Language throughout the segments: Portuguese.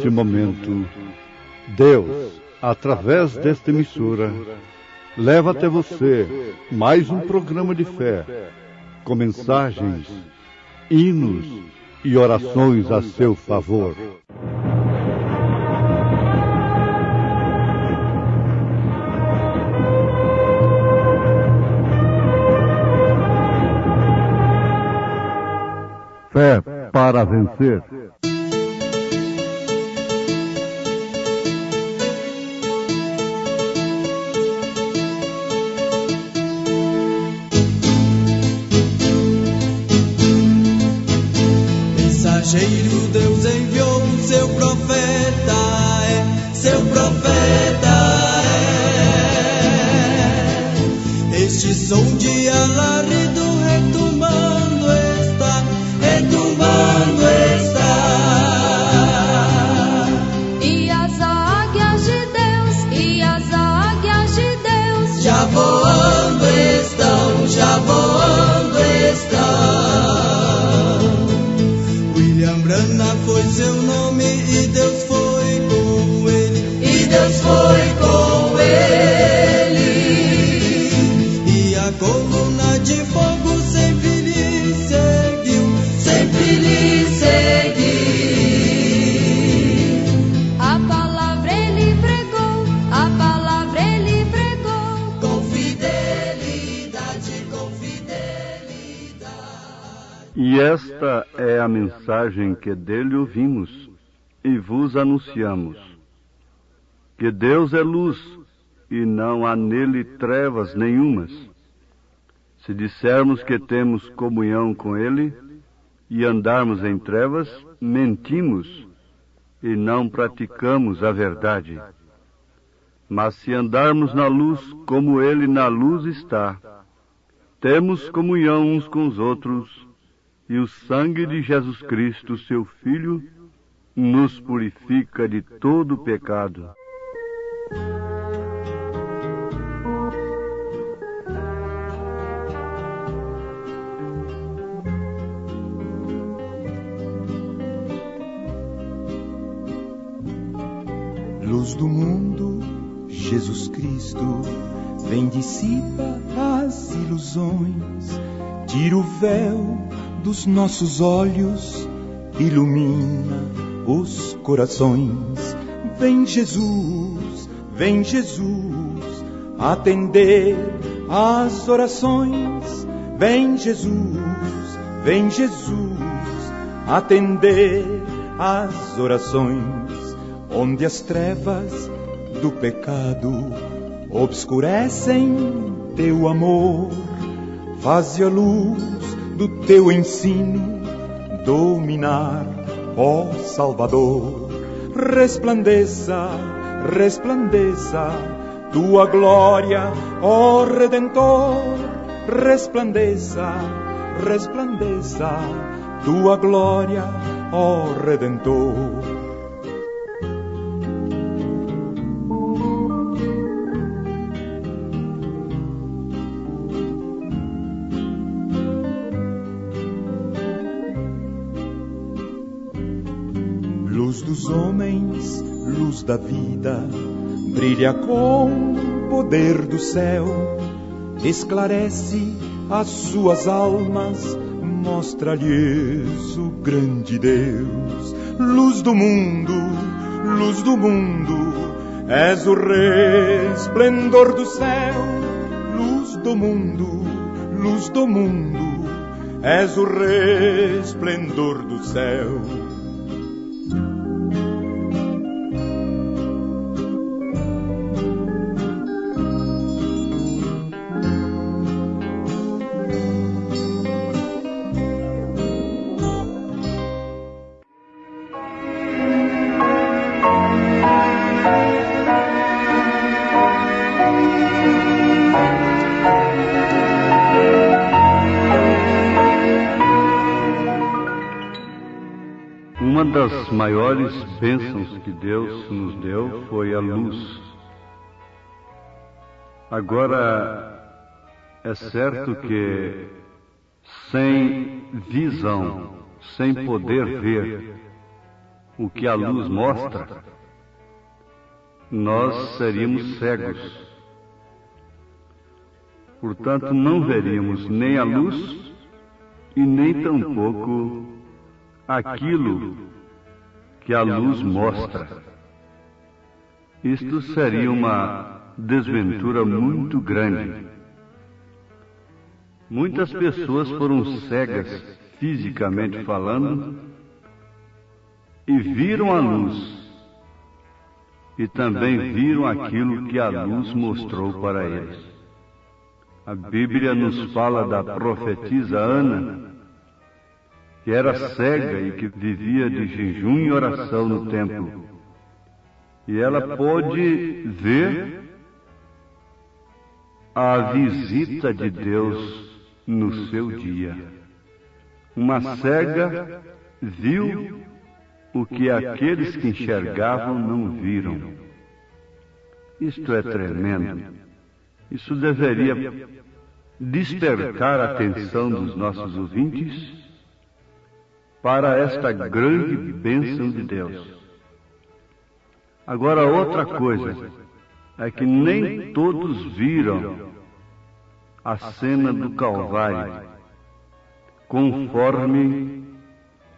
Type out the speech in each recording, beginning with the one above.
neste momento, Deus, através desta emissora, leva até você mais um programa de fé, com mensagens, hinos e orações a seu favor. Fé para vencer. Mensageiro, Deus enviou o seu profeta, seu profeta Este som de alarido retumbando está. E as águias de Deus, já voando estão. William Branham foi seu nome e Deus foi com ele. E a coluna de fogo sempre lhe seguiu. A palavra ele pregou, Com fidelidade. E esta é a mensagem que dele ouvimos e vos anunciamos: que Deus é luz e não há nele trevas nenhumas. Se dissermos que temos comunhão com ele e andarmos em trevas, mentimos e não praticamos a verdade. Mas se andarmos na luz como ele na luz está, temos comunhão uns com os outros, e o sangue de Jesus Cristo, seu Filho, nos purifica de todo pecado. Luz do mundo, Jesus Cristo, vem dissipa as ilusões, tira o véu dos nossos olhos, ilumina os corações. Vem Jesus, atender as orações. Vem Jesus, atender as orações. Onde as trevas do pecado obscurecem teu amor, faze a luz do teu ensino dominar, ó Salvador. Resplandeça tua glória, ó Redentor. Resplandeça tua glória, ó Redentor. Luz dos homens, luz da vida, brilha com o poder do céu, esclarece as suas almas, mostra-lhes o grande Deus. Luz do mundo, és o resplendor do céu. Luz do mundo, és o resplendor do céu. Uma das maiores bênçãos que Deus nos deu foi a luz. Agora, é certo que sem visão, sem poder ver, o que a luz mostra, nós seríamos cegos. Portanto, não veríamos nem a luz e nem tampouco aquilo que a luz mostra. Isto seria uma desventura muito grande. Muitas pessoas foram cegas, fisicamente falando, e viram a luz, e também viram aquilo que a luz mostrou para eles. A Bíblia nos fala da profetisa Ana, que era cega e que vivia de jejum e oração no templo. E ela pôde ver a visita de Deus no seu dia. Uma cega viu o que aqueles que enxergavam não viram. Isto é tremendo. Isso deveria despertar a atenção dos nossos ouvintes para esta grande bênção de Deus. Agora, outra coisa é que nem todos viram a cena do Calvário, conforme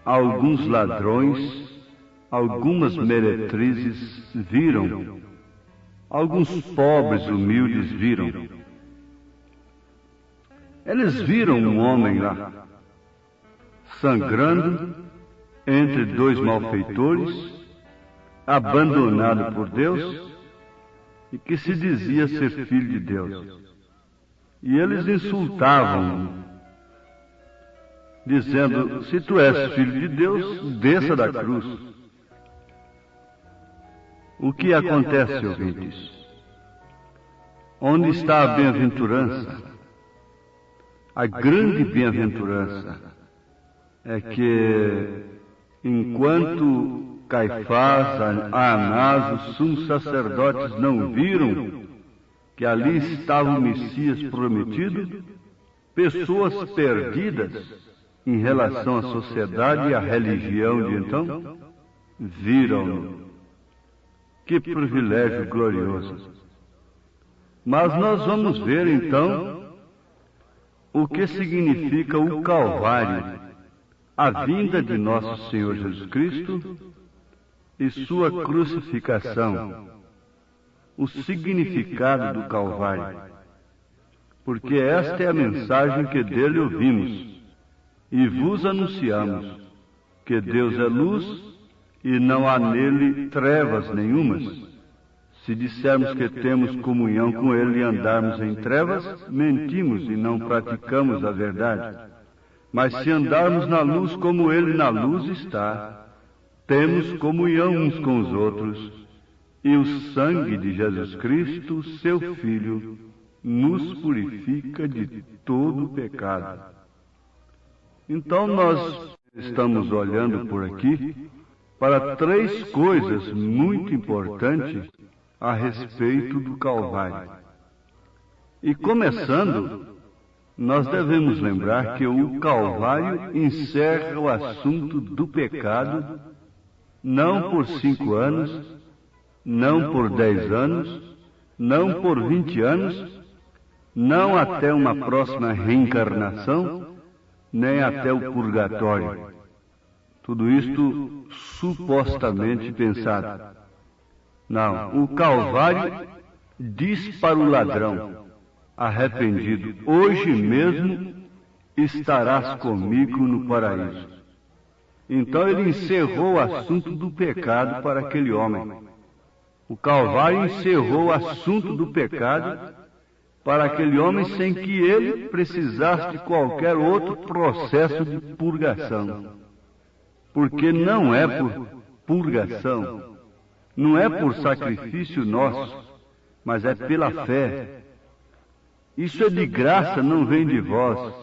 alguns ladrões, algumas meretrizes viram, alguns pobres humildes viram. Eles viram um homem lá, sangrando entre dois malfeitores, abandonado por Deus, e que se dizia ser filho de Deus. E eles insultavam, dizendo: se tu és filho de Deus, desça da cruz. O que acontece, ouvintes? Onde está a bem-aventurança? A grande bem-aventurança é que, enquanto Caifás, Anás, os sumos sacerdotes não viram que ali estava o Messias prometido, pessoas perdidas em relação à sociedade e à religião de então, viram-no. Que privilégio glorioso! Mas nós vamos ver então o que significa o Calvário, a vinda de nosso Senhor Jesus Cristo e sua crucificação, o significado do Calvário, porque esta é a mensagem que dele ouvimos e vos anunciamos, que Deus é luz e não há nele trevas nenhumas. Se dissermos que temos comunhão com ele e andarmos em trevas, mentimos e não praticamos a verdade. Mas se andarmos na luz como ele na luz está, temos comunhão uns com os outros, e o sangue de Jesus Cristo, seu Filho, nos purifica de todo pecado. Então nós estamos olhando por aqui para três coisas muito importantes a respeito do Calvário. E começando, nós devemos lembrar que o Calvário encerra o assunto do pecado, não por 5 anos, não por 10 anos, não por 20 anos, não até uma próxima reencarnação, nem até o purgatório. Tudo isto supostamente pensado. Não, o Calvário diz para o ladrão arrependido: hoje mesmo estarás comigo no paraíso. Então ele encerrou o assunto do pecado para aquele homem. O Calvário encerrou o assunto do pecado para aquele homem sem que ele precisasse de qualquer outro processo de purgação. Porque não é por purgação, não é por sacrifício nosso, mas é pela fé. Isso é de graça, não vem de vós.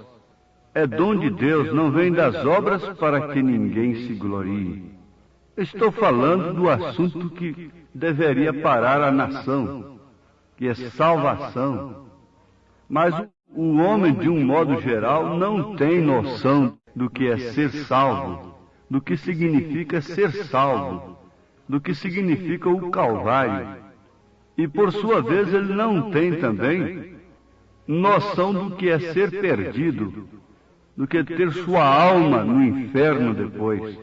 É dom de Deus, não vem das obras para que ninguém se glorie. Estou falando do assunto que deveria parar a nação, que é salvação. Mas o homem, de um modo geral, não tem noção do que é ser salvo, do que significa ser salvo, do que significa o Calvário. E por sua vez ele não tem também noção do que é ser perdido, do que é ter sua alma no inferno depois.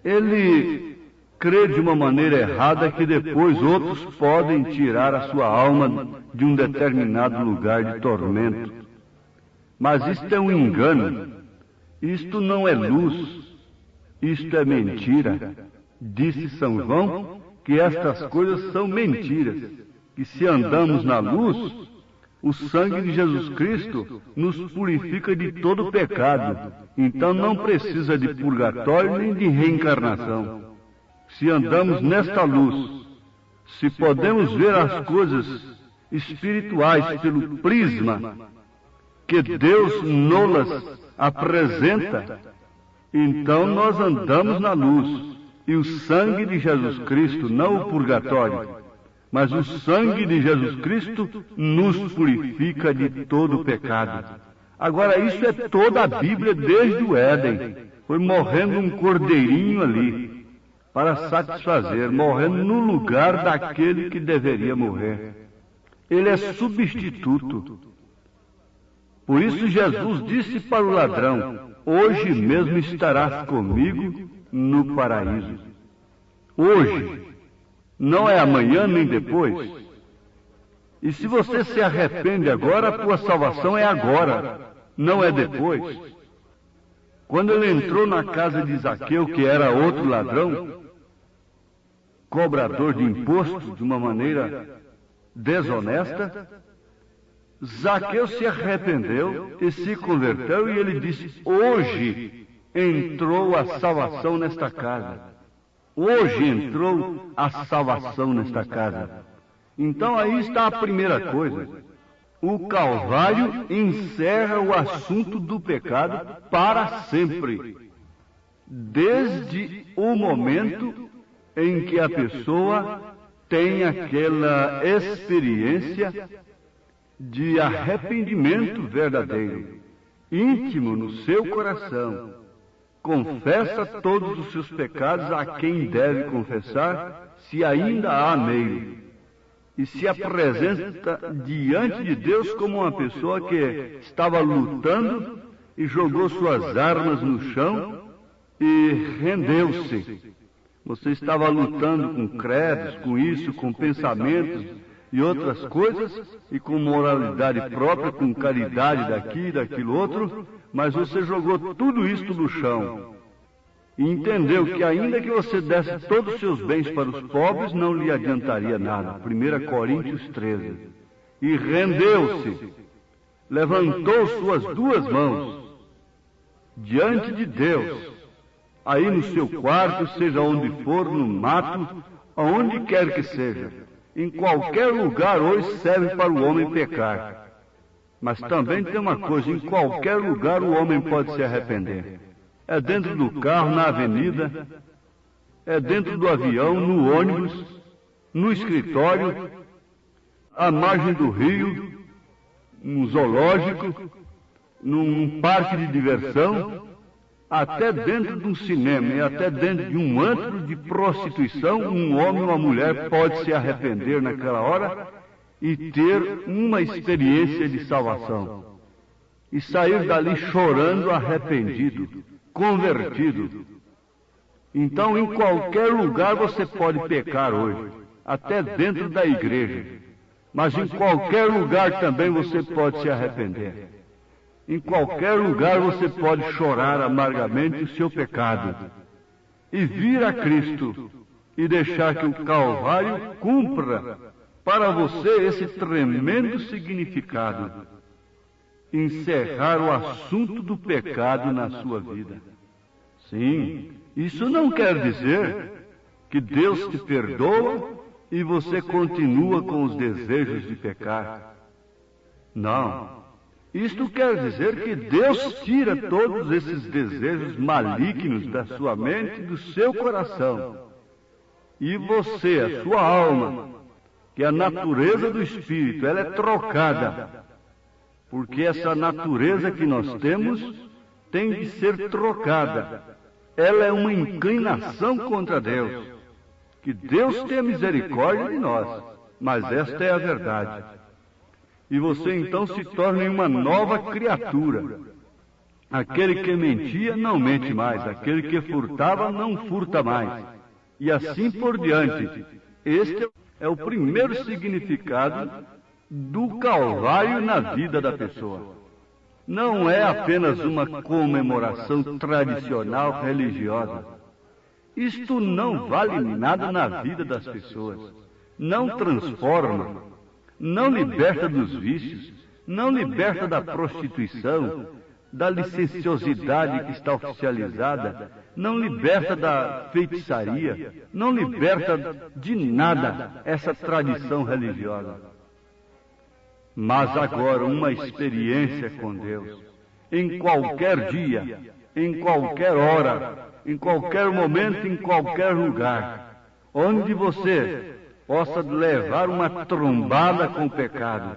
Ele crê de uma maneira errada que depois outros podem tirar a sua alma de um determinado lugar de tormento. Mas isto é um engano, isto não é luz, isto é mentira. Disse São João que estas coisas são mentiras, que se andamos na luz, o sangue de Jesus Cristo nos purifica de todo pecado. Então não precisa de purgatório nem de reencarnação. Se andamos nesta luz, se podemos ver as coisas espirituais pelo prisma que Deus nos apresenta, então nós andamos na luz. E o sangue de Jesus Cristo, não o purgatório, mas o sangue de Jesus Cristo nos purifica de todo o pecado. Agora, isso é toda a Bíblia desde o Éden. Foi morrendo um cordeirinho ali, para satisfazer, morrendo no lugar daquele que deveria morrer. Ele é substituto. Por isso Jesus disse para o ladrão: hoje mesmo estarás comigo no paraíso. Hoje, não é amanhã nem depois. E se você se arrepende agora, a tua salvação é agora, não é depois. Quando ele entrou na casa de Zaqueu, que era outro ladrão, cobrador de impostos de uma maneira desonesta, Zaqueu se arrependeu e se converteu, e ele disse: hoje entrou a salvação nesta casa. Hoje entrou a salvação nesta casa. Então aí está a primeira coisa. O Calvário encerra o assunto do pecado para sempre. Desde o momento em que a pessoa tem aquela experiência de arrependimento verdadeiro, íntimo no seu coração, confessa todos os seus pecados a quem deve confessar, se ainda há meio, e se apresenta diante de Deus como uma pessoa que estava lutando e jogou suas armas no chão e rendeu-se. Você estava lutando com credos, com isso, com pensamentos e outras coisas, e com moralidade própria, com caridade daqui e daquilo outro, mas você jogou tudo isto no chão. E entendeu que ainda que você desse todos os seus bens para os pobres, não lhe adiantaria nada. 1 Coríntios 13. E rendeu-se, levantou suas duas mãos diante de Deus, aí no seu quarto, seja onde for, no mato, aonde quer que seja. Em qualquer lugar hoje serve para o homem pecar. Mas também tem uma coisa: em qualquer lugar o homem pode se arrepender. É dentro do carro, na avenida, é dentro do avião, no ônibus, no escritório, à margem do rio, num zoológico, num parque de diversão, até dentro de um cinema e até dentro de um antro de prostituição, um homem ou uma mulher pode se arrepender naquela hora e ter uma experiência de salvação. E sair dali chorando, arrependido, convertido. Então, em qualquer lugar você pode pecar hoje, até dentro da igreja. Mas em qualquer lugar também você pode se arrepender. Em qualquer lugar você pode chorar amargamente o seu pecado e vir a Cristo e deixar que o Calvário cumpra para você esse tremendo significado: encerrar o assunto do pecado na sua vida. Sim, isso não quer dizer que Deus te perdoa e você continua com os desejos de pecar. Não. Isto quer dizer que Deus tira todos esses desejos malignos da sua mente e do seu coração. E você, a sua alma, que é a natureza do Espírito, ela é trocada. Porque essa natureza que nós temos tem de ser trocada ela é uma inclinação contra Deus. Que Deus tenha misericórdia de nós, mas esta é a verdade. E você então se torna uma nova criatura. Aquele que mentia não mente mais, aquele que furtava não furta mais. E assim por diante. Este é o primeiro significado do Calvário na vida da pessoa. Não é apenas uma comemoração tradicional religiosa. Isto não vale nada na vida das pessoas. Não transforma, não liberta dos vícios, não liberta da prostituição, da licenciosidade que está oficializada, não liberta da feitiçaria, não liberta de nada essa tradição religiosa. Mas agora uma experiência com Deus, em qualquer dia, em qualquer hora, em qualquer momento, em qualquer lugar, onde você possa levar uma trombada com o pecado,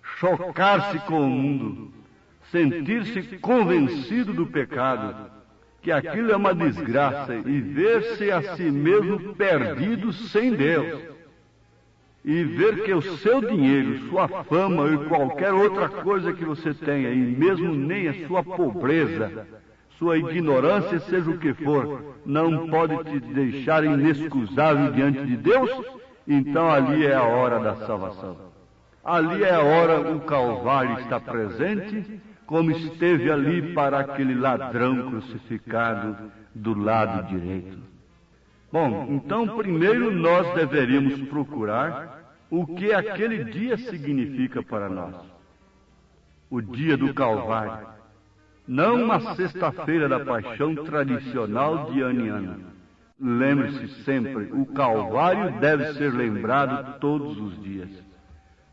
chocar-se com o mundo, sentir-se convencido do pecado, que aquilo é uma desgraça e ver-se a si mesmo perdido sem Deus, e ver que o seu dinheiro, sua fama e qualquer outra coisa que você tenha, e mesmo nem a sua pobreza, sua ignorância, seja o que for, não pode te deixar inexcusável diante de Deus, então ali é a hora da salvação. Ali é a hora o Calvário está presente, como esteve ali para aquele ladrão crucificado do lado direito. Bom, então primeiro nós deveríamos procurar o que aquele dia significa para nós. O dia do Calvário. Não uma sexta-feira da paixão tradicional de ano em ano. Lembre-se sempre, o Calvário deve ser lembrado todos os dias.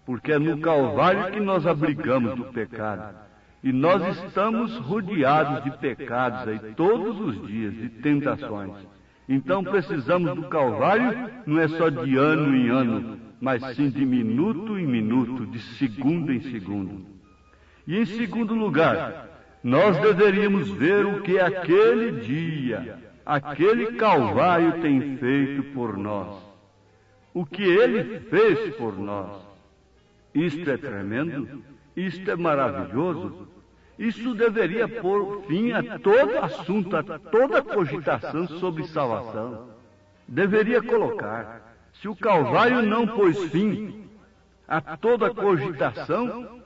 Porque é no Calvário que nós abrigamos do pecado. E nós estamos rodeados de pecados aí todos os dias, de tentações. Então precisamos do Calvário, não é só de ano em ano, mas sim de minuto em minuto, de segundo em segundo. E em segundo lugar, nós deveríamos ver o que aquele dia, aquele Calvário tem feito por nós. O que ele fez por nós. Isto é tremendo, isto é maravilhoso. Isso deveria pôr fim a todo assunto, a toda cogitação sobre salvação. Deveria colocar. Se o Calvário não pôs fim a toda cogitação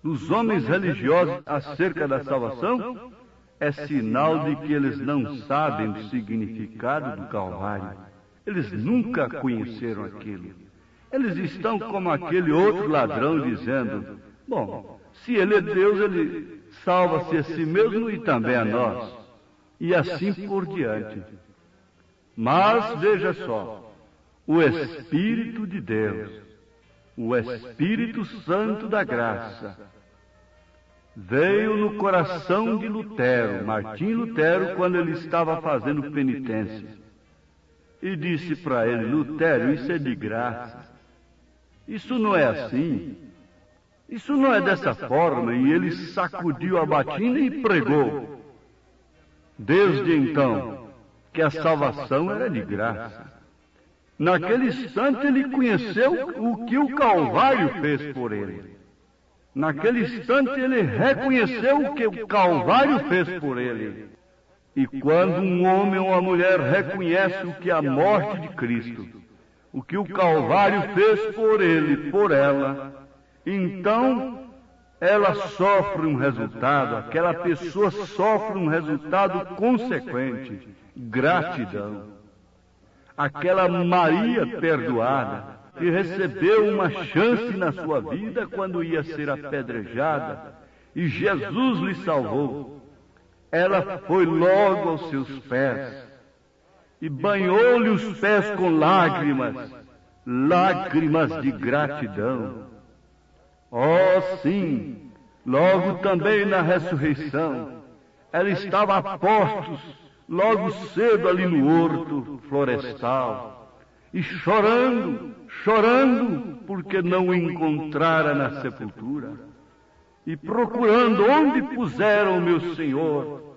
dos homens religiosos acerca da salvação, é sinal de que eles não sabem o significado do Calvário. Eles nunca conheceram aquilo. Eles estão como aquele outro ladrão dizendo, bom, se ele é Deus, ele salva-se a si mesmo e também a nós. E assim por diante. Mas veja só, o Espírito de Deus, o Espírito Santo da graça, veio no coração de Lutero, Martim Lutero, quando ele estava fazendo penitência. E disse para ele, Lutero, isso é de graça. Isso não é assim. Isso não é dessa forma. E ele sacudiu a batina e pregou. Desde então, que a salvação era de graça. Naquele instante ele conheceu o que o Calvário fez por ele. Naquele instante ele reconheceu o que o Calvário fez por ele. E quando um homem ou uma mulher reconhece o que a morte de Cristo, o que o Calvário fez por ele, por ela, então ela sofre um resultado, aquela pessoa sofre um resultado consequente, gratidão. Aquela Maria perdoada, que recebeu uma chance na sua vida quando ia ser apedrejada, e Jesus lhe salvou. Ela foi logo aos seus pés, e banhou-lhe os pés com lágrimas, lágrimas de gratidão. Oh, sim, logo também na ressurreição, ela estava a postos, logo cedo ali no horto florestal, e chorando, porque não o encontrara na sepultura, e procurando onde puseram o meu Senhor,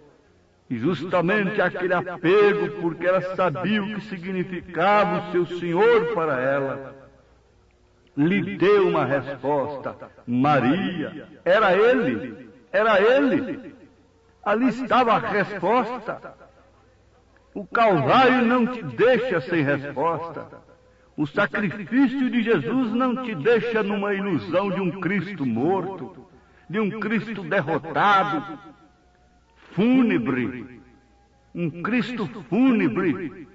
E justamente aquele apego, porque ela sabia o que significava o seu Senhor para ela, lhe deu uma resposta. Maria, era ele, era ele. Ali estava a resposta. O Calvário não te deixa sem resposta. O sacrifício de Jesus não te deixa numa ilusão de um Cristo morto, de um Cristo derrotado, fúnebre, um Cristo fúnebre,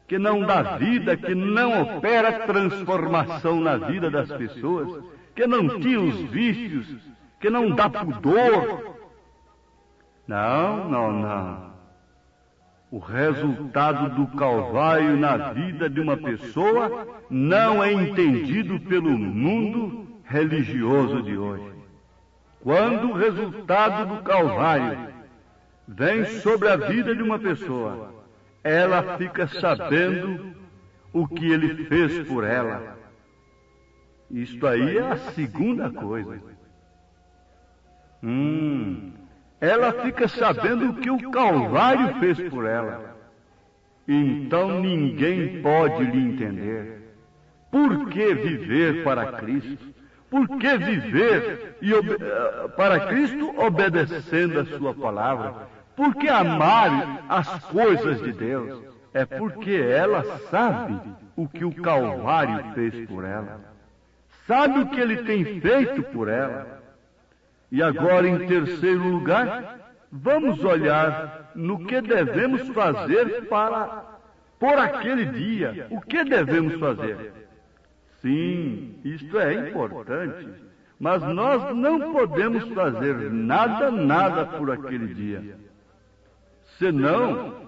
que não dá vida, que não opera transformação na vida das pessoas, que não tira os vícios, que não dá pudor. Não, não, não. O resultado do Calvário na vida de uma pessoa não é entendido pelo mundo religioso de hoje. Quando o resultado do Calvário vem sobre a vida de uma pessoa, ela fica sabendo o que ele fez por ela. Isto aí é a segunda coisa. Ela fica sabendo o que o Calvário fez por ela. Então ninguém pode lhe entender. Por que viver para Cristo? Por que viver para Cristo obedecendo a sua palavra? Por que amar as coisas de Deus? É porque ela sabe o que o Calvário fez por ela. Sabe o que ele tem feito por ela. E agora, em terceiro lugar, vamos olhar no que devemos fazer por aquele dia. O que devemos fazer? Sim, isto é importante, mas nós não podemos fazer nada por aquele dia, senão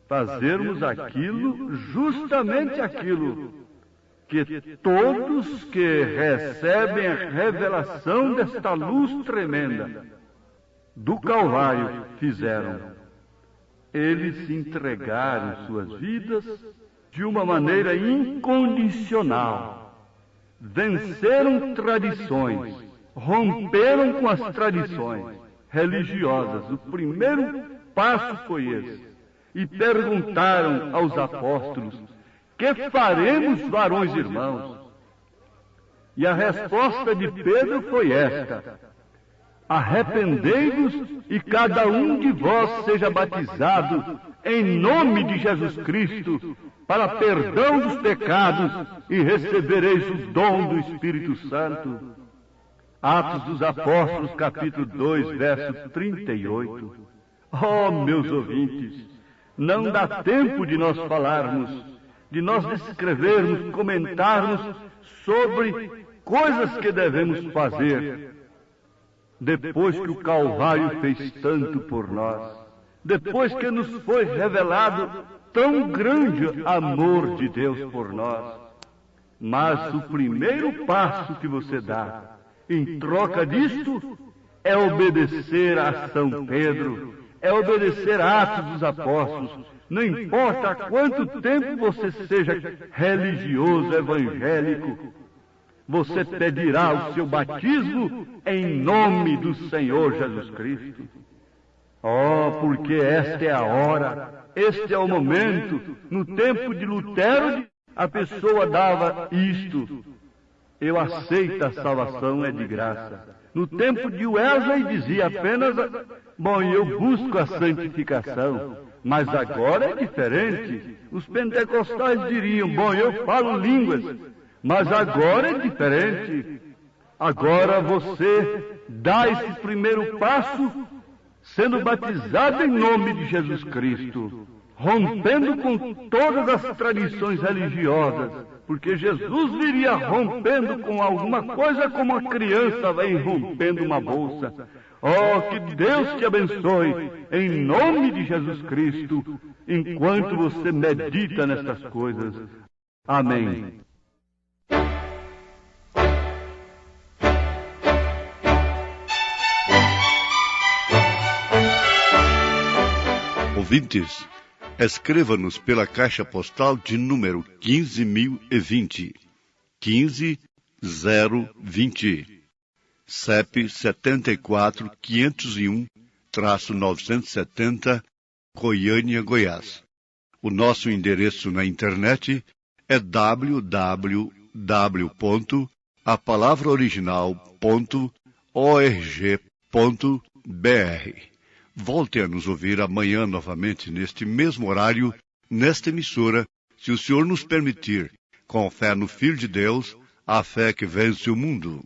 fazermos aquilo, justamente aquilo que todos que recebem a revelação desta luz tremenda do Calvário fizeram. Eles entregaram suas vidas de uma maneira incondicional. Venceram tradições, romperam com as tradições religiosas. O primeiro passo foi esse. E perguntaram aos apóstolos: que faremos, varões irmãos? E a resposta de Pedro foi esta: arrependei-vos e cada um de vós seja batizado em nome de Jesus Cristo para perdão dos pecados e recebereis o dom do Espírito Santo. Atos dos Apóstolos, capítulo 2, verso 38. Oh, meus ouvintes, não dá tempo de nós falarmos, de nós descrevermos, comentarmos sobre coisas que devemos fazer depois que o Calvário fez tanto por nós, depois que nos foi revelado tão grande amor de Deus por nós. Mas o primeiro passo que você dá em troca disto é obedecer a São Pedro, é obedecer a Atos dos Apóstolos. Não importa há quanto tempo você seja religioso, evangélico, você pedirá o seu batismo em nome do Senhor Jesus Cristo. Oh, porque esta é a hora, este é o momento. No tempo de Lutero, a pessoa dava isto: eu aceito a salvação, é de graça. No tempo de Wesley dizia apenas: bom, eu busco a santificação. Mas agora é diferente. Os pentecostais diriam: bom, eu falo línguas. Mas agora é diferente. Agora você dá esse primeiro passo sendo batizado em nome de Jesus Cristo, rompendo com todas as tradições religiosas, porque Jesus viria rompendo com alguma coisa como a criança vem rompendo uma bolsa. Oh, que Deus te abençoe, em nome de Jesus Cristo, enquanto você medita nestas coisas. Amém. Ouvintes, escreva-nos pela caixa postal de número 15.020, 15020, CEP 74 501-970, Goiânia, Goiás. O nosso endereço na internet é www.apalavraoriginal.org.br. Volte a nos ouvir amanhã novamente neste mesmo horário, nesta emissora, se o Senhor nos permitir, com fé no Filho de Deus, a fé que vence o mundo.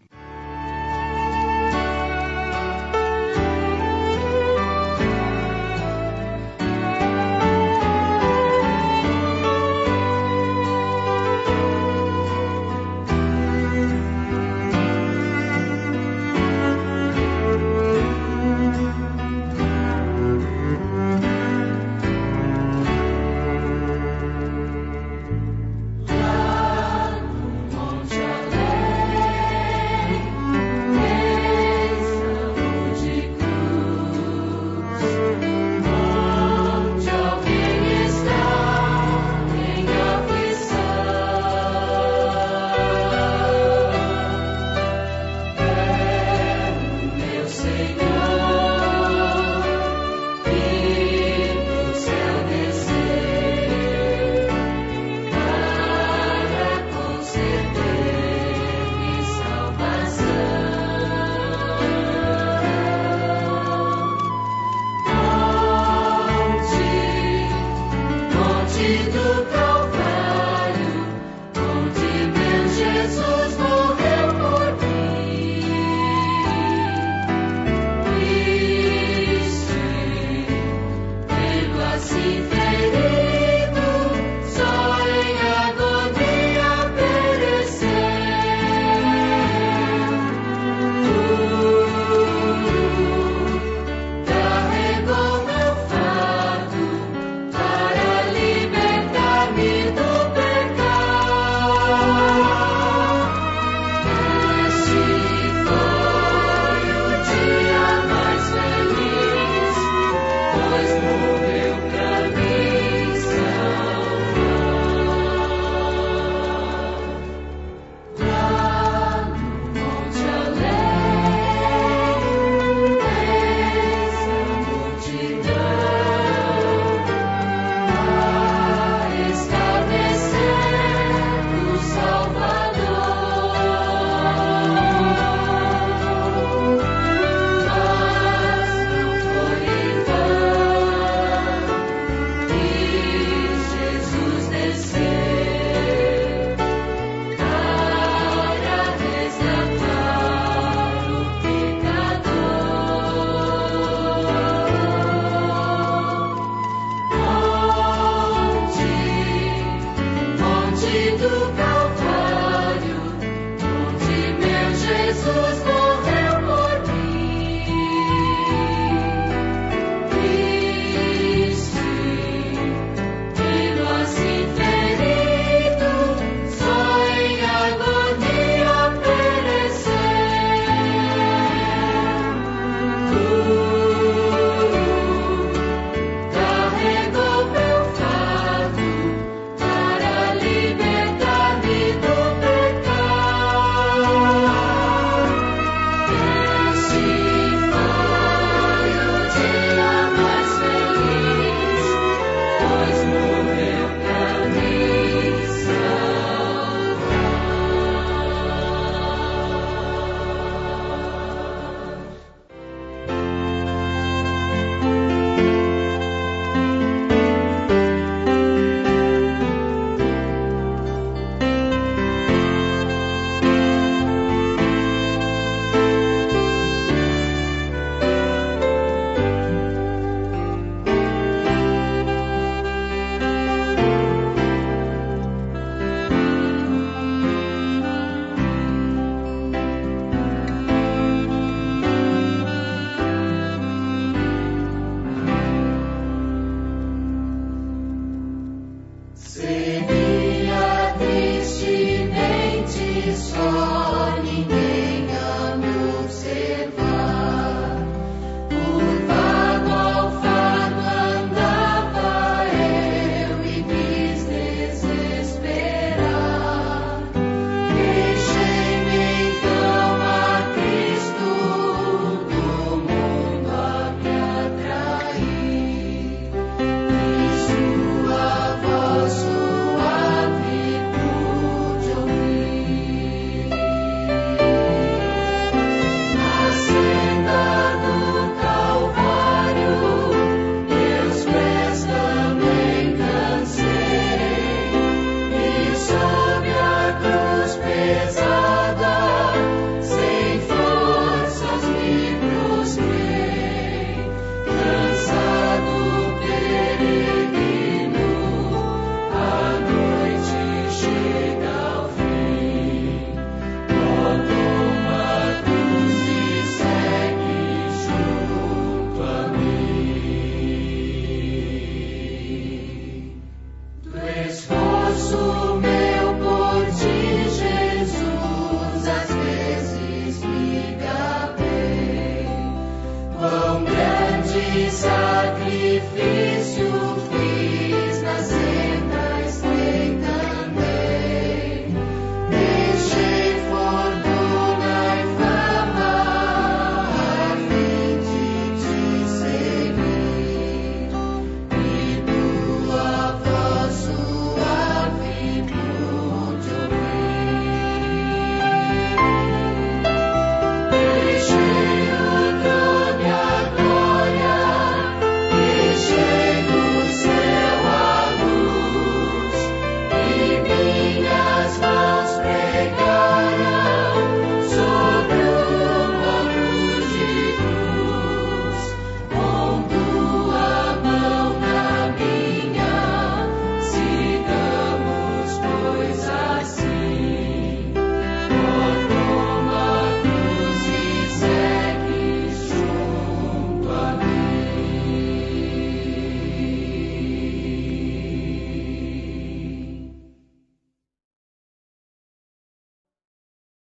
Filho.